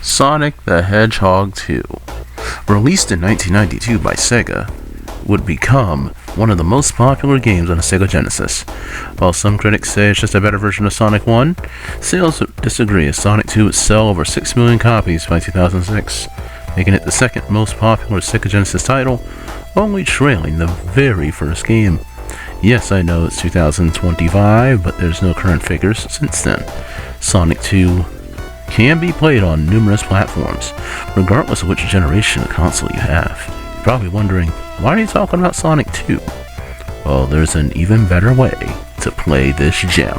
Sonic the Hedgehog 2, released in 1992 by Sega, would become one of the most popular games on the Sega Genesis. While some critics say it's just a better version of Sonic 1, sales disagree as Sonic 2 would sell over 6 million copies by 2006, making it the second most popular Sega Genesis title, only trailing the very first game. Yes, I know it's 2025, but there's no current figures since then. Sonic 2 can be played on numerous platforms, regardless of which generation of console you have. You're probably wondering, why are you talking about Sonic 2? Well, there's an even better way to play this gem.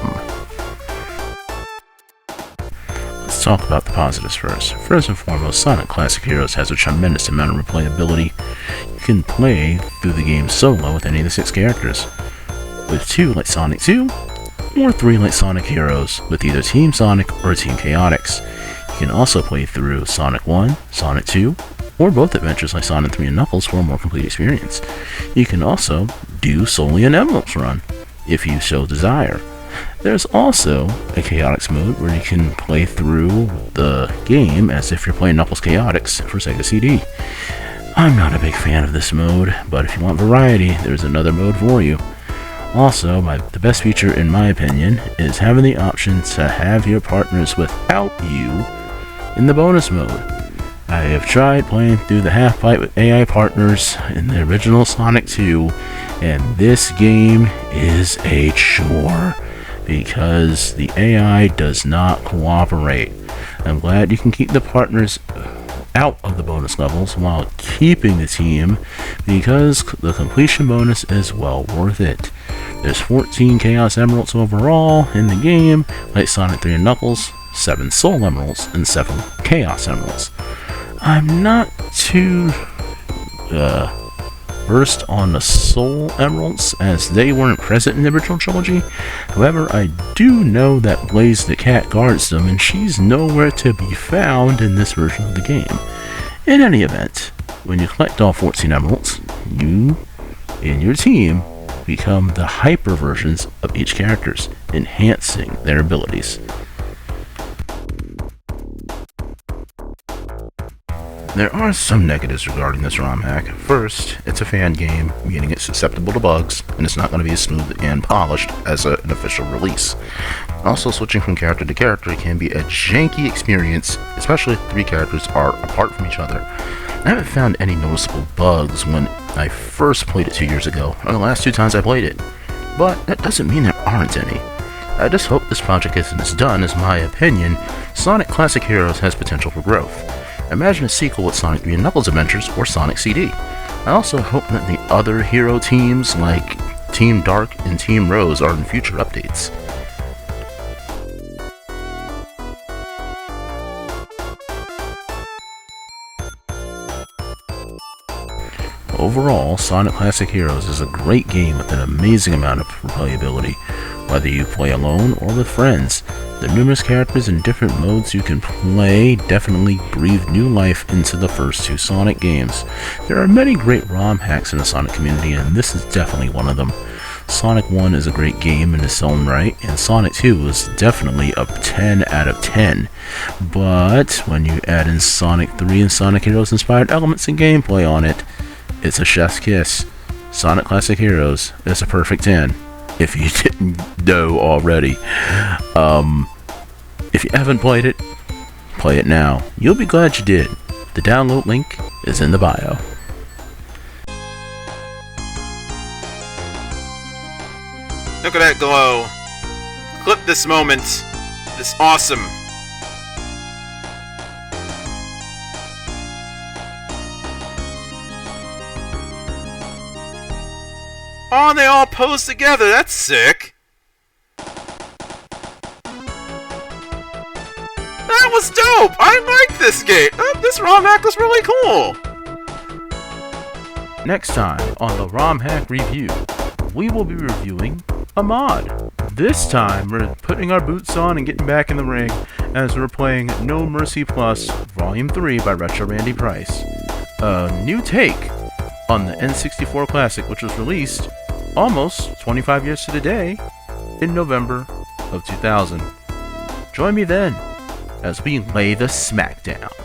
Let's talk about the positives first. First and foremost, Sonic Classic Heroes has a tremendous amount of replayability. You can play through the game solo with any of the 6 characters, with 2 like Sonic 2, or 3 like Sonic Heroes, with either Team Sonic or Team Chaotix. You can also play through Sonic 1, Sonic 2, or both adventures like Sonic 3 and Knuckles for a more complete experience. You can also do solely an Envelopes run, if you so desire. There's also a Chaotix mode where you can play through the game as if you're playing Knuckles Chaotix for Sega CD. I'm not a big fan of this mode, but if you want variety, there's another mode for you. Also, the best feature in my opinion is having the option to have your partners without you in the bonus mode. I have tried playing through the half-pipe with AI partners in the original Sonic 2, and this game is a chore because the AI does not cooperate. I'm glad you can keep the partners out of the bonus levels while keeping the team, because the completion bonus is well worth it. There's 14 Chaos Emeralds overall in the game, like Sonic 3 and Knuckles, 7 Soul Emeralds, and 7 Chaos Emeralds. I'm not too versed on the Soul Emeralds, as they weren't present in the original trilogy. However, I do know that Blaze the Cat guards them, and she's nowhere to be found in this version of the game. In any event, when you collect all 14 Emeralds, you and your team become the hyper versions of each characters, enhancing their abilities. There are some negatives regarding this ROM hack. First, it's a fan game, meaning it's susceptible to bugs, and it's not going to be as smooth and polished as an official release. Also, switching from character to character can be a janky experience, especially if 3 characters are apart from each other. I haven't found any noticeable bugs when I first played it 2 years ago, or the last 2 times I played it, but that doesn't mean there aren't any. I just hope this project isn't as done as my opinion. Sonic Classic Heroes has potential for growth. Imagine a sequel with Sonic 3 and Knuckles Adventures or Sonic CD. I also hope that the other hero teams like Team Dark and Team Rose are in future updates. Overall, Sonic Classic Heroes is a great game with an amazing amount of replayability, whether you play alone or with friends. The numerous characters and different modes you can play definitely breathe new life into the first 2 Sonic games. There are many great ROM hacks in the Sonic community, and this is definitely one of them. Sonic 1 is a great game in its own right, and Sonic 2 is definitely a 10 out of 10. But when you add in Sonic 3 and Sonic Heroes inspired elements and gameplay on it, it's a chef's kiss. Sonic Classic Heroes is a perfect 10, if you didn't know already. If you haven't played it, play it now. You'll be glad you did. The download link is in the bio. Look at that glow. Clip this moment. This awesome. Oh, they all pose together. That's sick. That was dope. I like this game. This ROM hack was really cool. Next time on the ROM hack review, we will be reviewing a mod. This time we're putting our boots on and getting back in the ring as we're playing No Mercy Plus Volume 3 by Retro Randy Price. A new take on the N64 Classic, which was released almost 25 years to the day in November of 2000. Join me then as we lay the smackdown.